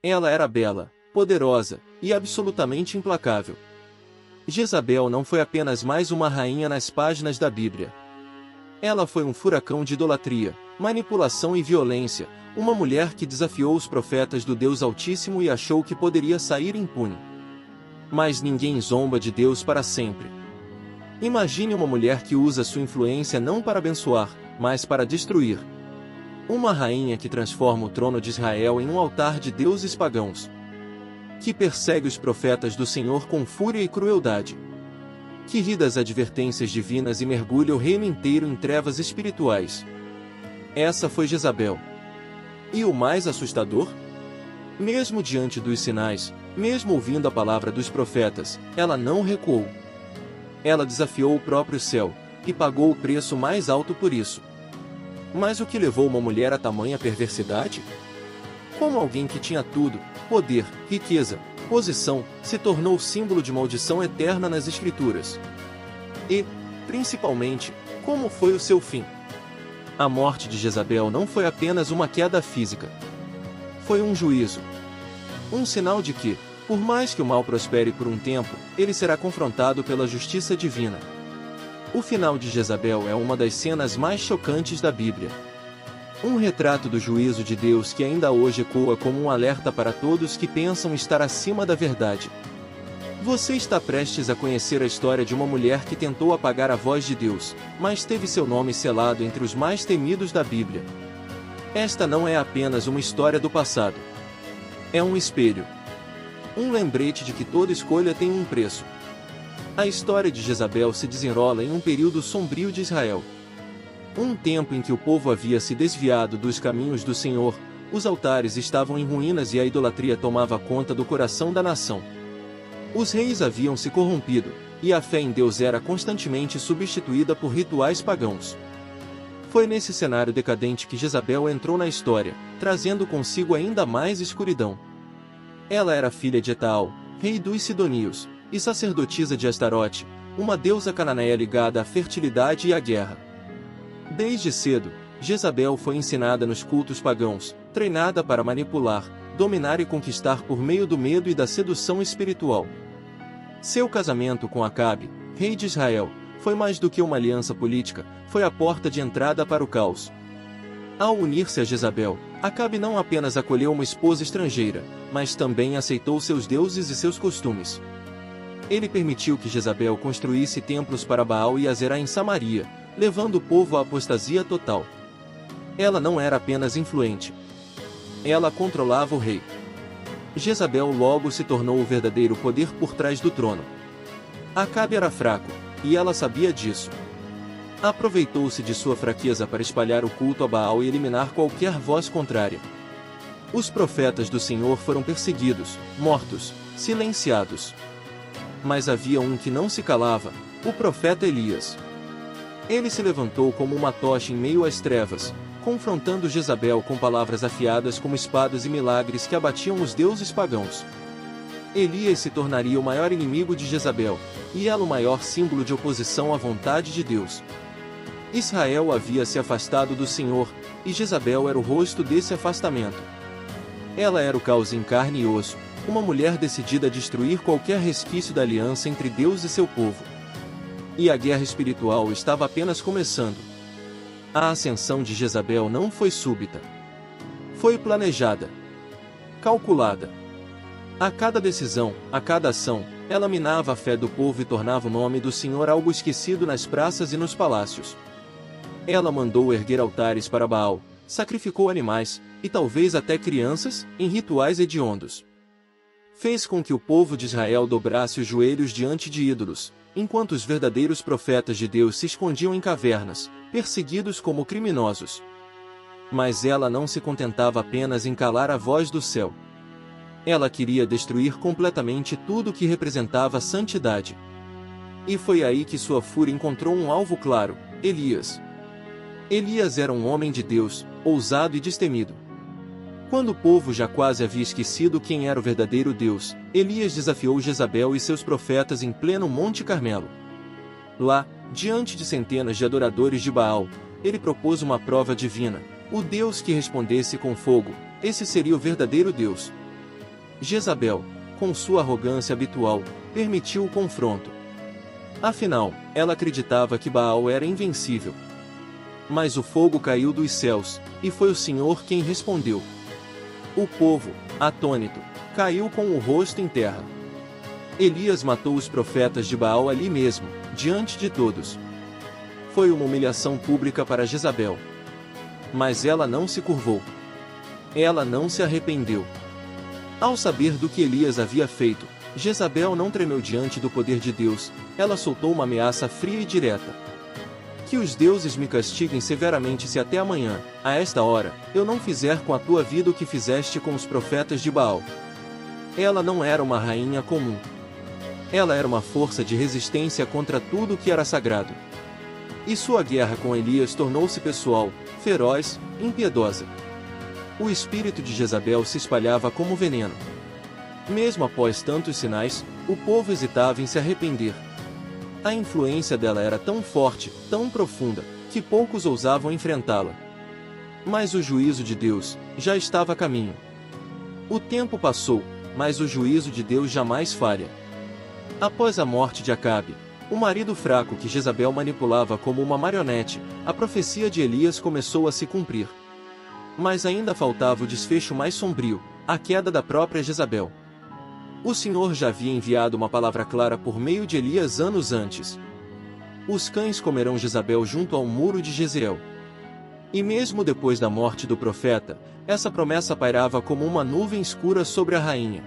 Ela era bela, poderosa e absolutamente implacável. Jezabel não foi apenas mais uma rainha nas páginas da Bíblia. Ela foi um furacão de idolatria, manipulação e violência, uma mulher que desafiou os profetas do Deus Altíssimo e achou que poderia sair impune. Mas ninguém zomba de Deus para sempre. Imagine uma mulher que usa sua influência não para abençoar, mas para destruir. Uma rainha que transforma o trono de Israel em um altar de deuses pagãos. Que persegue os profetas do Senhor com fúria e crueldade. Que ri das advertências divinas e mergulha o reino inteiro em trevas espirituais. Essa foi Jezabel. E o mais assustador? Mesmo diante dos sinais, mesmo ouvindo a palavra dos profetas, ela não recuou. Ela desafiou o próprio céu, e pagou o preço mais alto por isso. Mas o que levou uma mulher a tamanha perversidade? Como alguém que tinha tudo, poder, riqueza, posição, se tornou símbolo de maldição eterna nas Escrituras. E, principalmente, como foi o seu fim? A morte de Jezabel não foi apenas uma queda física. Foi um juízo. Um sinal de que, por mais que o mal prospere por um tempo, ele será confrontado pela justiça divina. O final de Jezabel é uma das cenas mais chocantes da Bíblia. Um retrato do juízo de Deus que ainda hoje ecoa como um alerta para todos que pensam estar acima da verdade. Você está prestes a conhecer a história de uma mulher que tentou apagar a voz de Deus, mas teve seu nome selado entre os mais temidos da Bíblia. Esta não é apenas uma história do passado. É um espelho. Um lembrete de que toda escolha tem um preço. A história de Jezabel se desenrola em um período sombrio de Israel. Um tempo em que o povo havia se desviado dos caminhos do Senhor, os altares estavam em ruínas e a idolatria tomava conta do coração da nação. Os reis haviam se corrompido, e a fé em Deus era constantemente substituída por rituais pagãos. Foi nesse cenário decadente que Jezabel entrou na história, trazendo consigo ainda mais escuridão. Ela era filha de Etaal, rei dos Sidonios, e sacerdotisa de Astarote, uma deusa cananeia ligada à fertilidade e à guerra. Desde cedo, Jezabel foi ensinada nos cultos pagãos, treinada para manipular, dominar e conquistar por meio do medo e da sedução espiritual. Seu casamento com Acabe, rei de Israel, foi mais do que uma aliança política, foi a porta de entrada para o caos. Ao unir-se a Jezabel, Acabe não apenas acolheu uma esposa estrangeira, mas também aceitou seus deuses e seus costumes. Ele permitiu que Jezabel construísse templos para Baal e Azerá em Samaria, levando o povo à apostasia total. Ela não era apenas influente. Ela controlava o rei. Jezabel logo se tornou o verdadeiro poder por trás do trono. Acabe era fraco, e ela sabia disso. Aproveitou-se de sua fraqueza para espalhar o culto a Baal e eliminar qualquer voz contrária. Os profetas do Senhor foram perseguidos, mortos, silenciados. Mas havia um que não se calava, o profeta Elias. Ele se levantou como uma tocha em meio às trevas, confrontando Jezabel com palavras afiadas como espadas e milagres que abatiam os deuses pagãos. Elias se tornaria o maior inimigo de Jezabel, e ela o maior símbolo de oposição à vontade de Deus. Israel havia se afastado do Senhor, e Jezabel era o rosto desse afastamento. Ela era o caos em carne e osso, uma mulher decidida a destruir qualquer resquício da aliança entre Deus e seu povo. E a guerra espiritual estava apenas começando. A ascensão de Jezabel não foi súbita. Foi planejada. Calculada. A cada decisão, a cada ação, ela minava a fé do povo e tornava o nome do Senhor algo esquecido nas praças e nos palácios. Ela mandou erguer altares para Baal, sacrificou animais, e talvez até crianças, em rituais hediondos. Fez com que o povo de Israel dobrasse os joelhos diante de ídolos, enquanto os verdadeiros profetas de Deus se escondiam em cavernas, perseguidos como criminosos. Mas ela não se contentava apenas em calar a voz do céu. Ela queria destruir completamente tudo que representava santidade. E foi aí que sua fúria encontrou um alvo claro: Elias. Elias era um homem de Deus, ousado e destemido. Quando o povo já quase havia esquecido quem era o verdadeiro Deus, Elias desafiou Jezabel e seus profetas em pleno Monte Carmelo. Lá, diante de centenas de adoradores de Baal, ele propôs uma prova divina: o Deus que respondesse com fogo, esse seria o verdadeiro Deus. Jezabel, com sua arrogância habitual, permitiu o confronto. Afinal, ela acreditava que Baal era invencível. Mas o fogo caiu dos céus, e foi o Senhor quem respondeu. O povo, atônito, caiu com o rosto em terra. Elias matou os profetas de Baal ali mesmo, diante de todos. Foi uma humilhação pública para Jezabel. Mas ela não se curvou. Ela não se arrependeu. Ao saber do que Elias havia feito, Jezabel não tremeu diante do poder de Deus, ela soltou uma ameaça fria e direta. Que os deuses me castiguem severamente se até amanhã, a esta hora, eu não fizer com a tua vida o que fizeste com os profetas de Baal. Ela não era uma rainha comum. Ela era uma força de resistência contra tudo o que era sagrado. E sua guerra com Elias tornou-se pessoal, feroz, impiedosa. O espírito de Jezabel se espalhava como veneno. Mesmo após tantos sinais, o povo hesitava em se arrepender. A influência dela era tão forte, tão profunda, que poucos ousavam enfrentá-la. Mas o juízo de Deus já estava a caminho. O tempo passou, mas o juízo de Deus jamais falha. Após a morte de Acabe, o marido fraco que Jezabel manipulava como uma marionete, a profecia de Elias começou a se cumprir. Mas ainda faltava o desfecho mais sombrio, a queda da própria Jezabel. O Senhor já havia enviado uma palavra clara por meio de Elias anos antes. Os cães comerão Jezabel junto ao muro de Jezreel. E mesmo depois da morte do profeta, essa promessa pairava como uma nuvem escura sobre a rainha.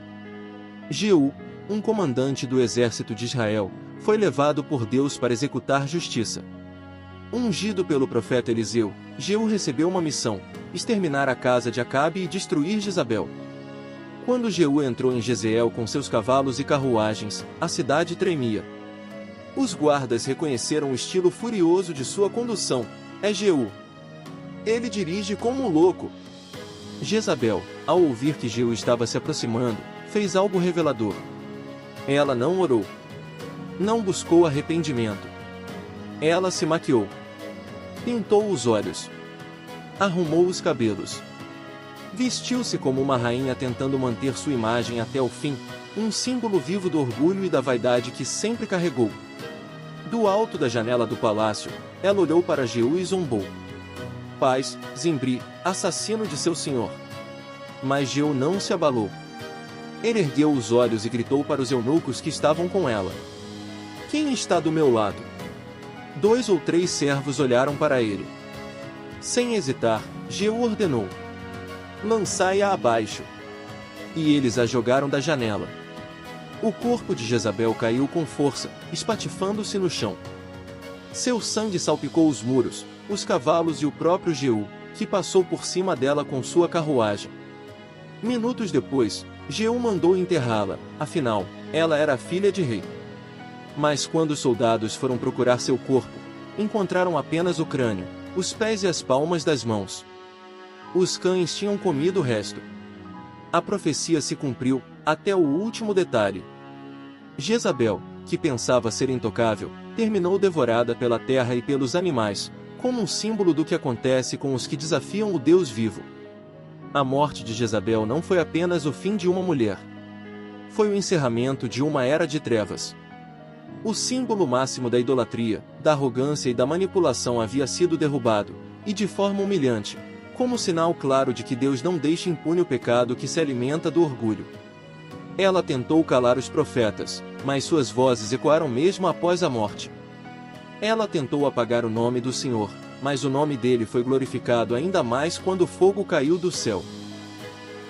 Jeú, um comandante do exército de Israel, foi levado por Deus para executar justiça. Ungido pelo profeta Eliseu, Jeú recebeu uma missão: exterminar a casa de Acabe e destruir Jezabel. Quando Jeú entrou em Jezreel com seus cavalos e carruagens, a cidade tremia. Os guardas reconheceram o estilo furioso de sua condução: é Jeú. Ele dirige como um louco. Jezabel, ao ouvir que Jeú estava se aproximando, fez algo revelador. Ela não orou. Não buscou arrependimento. Ela se maquiou. Pintou os olhos. Arrumou os cabelos. Vestiu-se como uma rainha tentando manter sua imagem até o fim, um símbolo vivo do orgulho e da vaidade que sempre carregou. Do alto da janela do palácio, ela olhou para Jeú e zombou. Paz, Zimri, assassino de seu senhor. Mas Jeú não se abalou. Ele ergueu os olhos e gritou para os eunucos que estavam com ela: quem está do meu lado? 2 ou 3 servos olharam para ele. Sem hesitar, Jeú ordenou: lançai-a abaixo. E eles a jogaram da janela. O corpo de Jezabel caiu com força, espatifando-se no chão. Seu sangue salpicou os muros, os cavalos e o próprio Jeú, que passou por cima dela com sua carruagem. Minutos depois, Jeú mandou enterrá-la, afinal, ela era filha de rei. Mas quando os soldados foram procurar seu corpo, encontraram apenas o crânio, os pés e as palmas das mãos. Os cães tinham comido o resto. A profecia se cumpriu, até o último detalhe. Jezabel, que pensava ser intocável, terminou devorada pela terra e pelos animais, como um símbolo do que acontece com os que desafiam o Deus vivo. A morte de Jezabel não foi apenas o fim de uma mulher. Foi o encerramento de uma era de trevas. O símbolo máximo da idolatria, da arrogância e da manipulação havia sido derrubado, e de forma humilhante, como sinal claro de que Deus não deixa impune o pecado que se alimenta do orgulho. Ela tentou calar os profetas, mas suas vozes ecoaram mesmo após a morte. Ela tentou apagar o nome do Senhor, mas o nome dele foi glorificado ainda mais quando o fogo caiu do céu.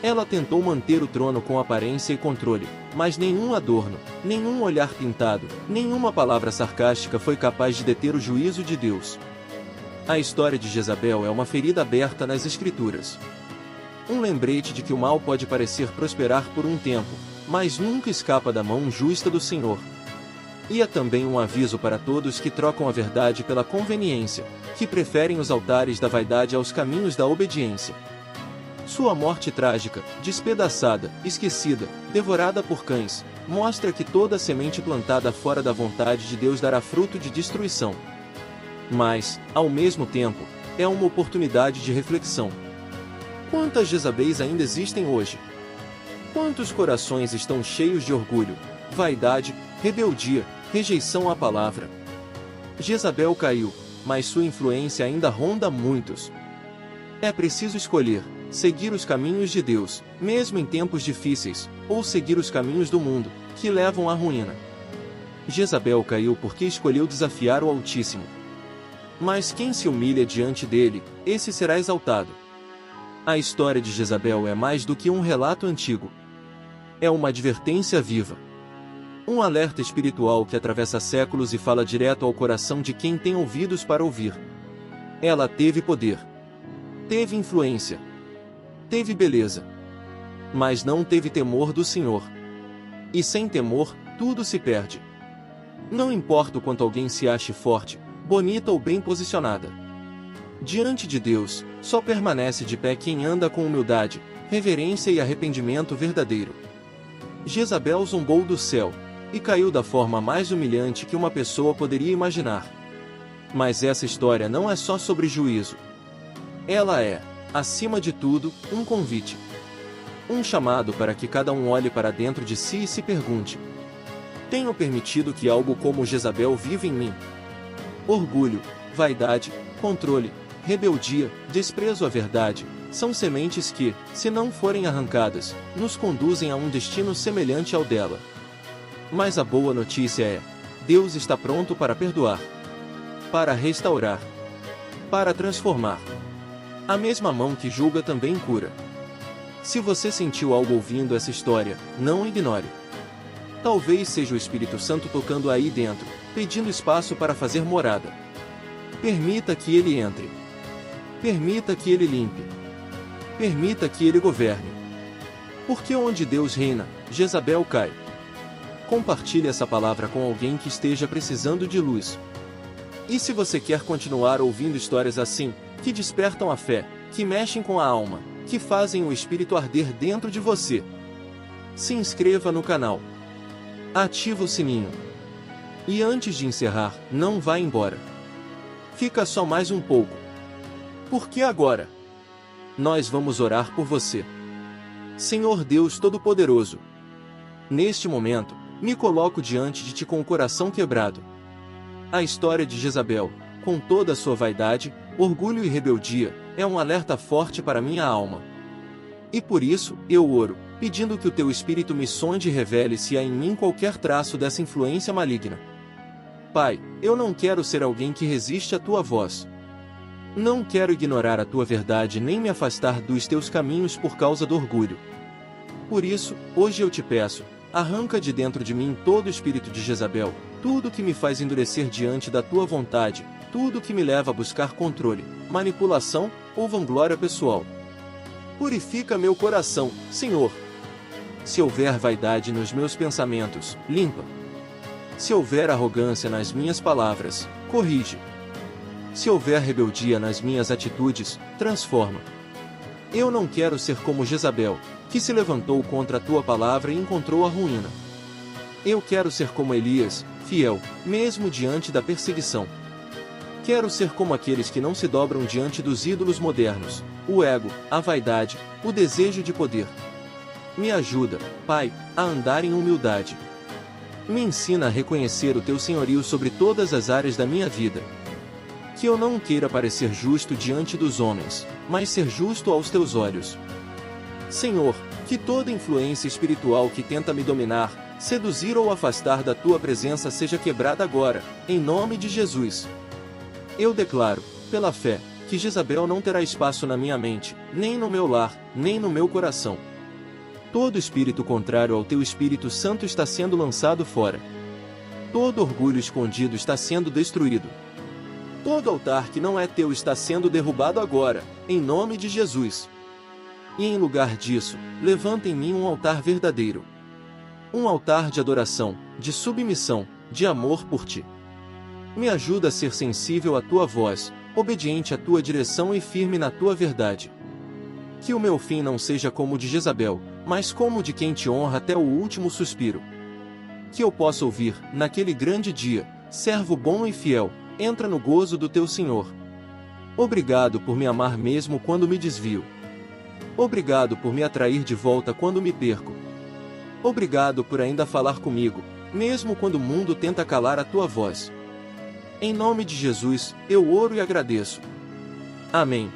Ela tentou manter o trono com aparência e controle, mas nenhum adorno, nenhum olhar pintado, nenhuma palavra sarcástica foi capaz de deter o juízo de Deus. A história de Jezabel é uma ferida aberta nas Escrituras. Um lembrete de que o mal pode parecer prosperar por um tempo, mas nunca escapa da mão justa do Senhor. E é também um aviso para todos que trocam a verdade pela conveniência, que preferem os altares da vaidade aos caminhos da obediência. Sua morte trágica, despedaçada, esquecida, devorada por cães, mostra que toda semente plantada fora da vontade de Deus dará fruto de destruição. Mas, ao mesmo tempo, é uma oportunidade de reflexão. Quantas Jezabéis ainda existem hoje? Quantos corações estão cheios de orgulho, vaidade, rebeldia, rejeição à palavra? Jezabel caiu, mas sua influência ainda ronda muitos. É preciso escolher, seguir os caminhos de Deus, mesmo em tempos difíceis, ou seguir os caminhos do mundo, que levam à ruína. Jezabel caiu porque escolheu desafiar o Altíssimo. Mas quem se humilha diante dele, esse será exaltado. A história de Jezabel é mais do que um relato antigo. É uma advertência viva. Um alerta espiritual que atravessa séculos e fala direto ao coração de quem tem ouvidos para ouvir. Ela teve poder. Teve influência. Teve beleza. Mas não teve temor do Senhor. E sem temor, tudo se perde. Não importa o quanto alguém se ache forte, bonita ou bem posicionada. Diante de Deus, só permanece de pé quem anda com humildade, reverência e arrependimento verdadeiro. Jezabel zombou do céu, e caiu da forma mais humilhante que uma pessoa poderia imaginar. Mas essa história não é só sobre juízo. Ela é, acima de tudo, um convite. Um chamado para que cada um olhe para dentro de si e se pergunte: tenho permitido que algo como Jezabel viva em mim? Orgulho, vaidade, controle, rebeldia, desprezo à verdade, são sementes que, se não forem arrancadas, nos conduzem a um destino semelhante ao dela. Mas a boa notícia é: Deus está pronto para perdoar, para restaurar, para transformar. A mesma mão que julga também cura. Se você sentiu algo ouvindo essa história, não ignore. Talvez seja o Espírito Santo tocando aí dentro, pedindo espaço para fazer morada. Permita que ele entre. Permita que ele limpe. Permita que ele governe. Porque onde Deus reina, Jezabel cai. Compartilhe essa palavra com alguém que esteja precisando de luz. E se você quer continuar ouvindo histórias assim, que despertam a fé, que mexem com a alma, que fazem o espírito arder dentro de você, se inscreva no canal. Ativa o sininho. E antes de encerrar, não vá embora. Fica só mais um pouco. Porque agora nós vamos orar por você. Senhor Deus Todo-Poderoso, neste momento, me coloco diante de Ti com o coração quebrado. A história de Jezabel, com toda a sua vaidade, orgulho e rebeldia, é um alerta forte para minha alma. E por isso, eu oro, pedindo que o Teu Espírito me sonde e revele se há em mim qualquer traço dessa influência maligna. Pai, eu não quero ser alguém que resiste à Tua voz. Não quero ignorar a Tua verdade nem me afastar dos Teus caminhos por causa do orgulho. Por isso, hoje eu Te peço, arranca de dentro de mim todo o espírito de Jezabel, tudo que me faz endurecer diante da Tua vontade, tudo que me leva a buscar controle, manipulação ou vanglória pessoal. Purifica meu coração, Senhor. Se houver vaidade nos meus pensamentos, limpa. Se houver arrogância nas minhas palavras, corrige. Se houver rebeldia nas minhas atitudes, transforma. Eu não quero ser como Jezabel, que se levantou contra a Tua palavra e encontrou a ruína. Eu quero ser como Elias, fiel, mesmo diante da perseguição. Quero ser como aqueles que não se dobram diante dos ídolos modernos, o ego, a vaidade, o desejo de poder. Me ajuda, Pai, a andar em humildade. Me ensina a reconhecer o Teu senhorio sobre todas as áreas da minha vida. Que eu não queira parecer justo diante dos homens, mas ser justo aos Teus olhos. Senhor, que toda influência espiritual que tenta me dominar, seduzir ou afastar da Tua presença seja quebrada agora, em nome de Jesus. Eu declaro, pela fé, que Jezabel não terá espaço na minha mente, nem no meu lar, nem no meu coração. Todo espírito contrário ao Teu Espírito Santo está sendo lançado fora. Todo orgulho escondido está sendo destruído. Todo altar que não é Teu está sendo derrubado agora, em nome de Jesus. E em lugar disso, levanta em mim um altar verdadeiro. Um altar de adoração, de submissão, de amor por Ti. Me ajuda a ser sensível à Tua voz, obediente à Tua direção e firme na Tua verdade. Que o meu fim não seja como o de Jezabel, mas como o de quem Te honra até o último suspiro. Que eu possa ouvir, naquele grande dia, servo bom e fiel, entra no gozo do Teu Senhor. Obrigado por me amar mesmo quando me desvio. Obrigado por me atrair de volta quando me perco. Obrigado por ainda falar comigo, mesmo quando o mundo tenta calar a tua voz. Em nome de Jesus, eu oro e agradeço. Amém.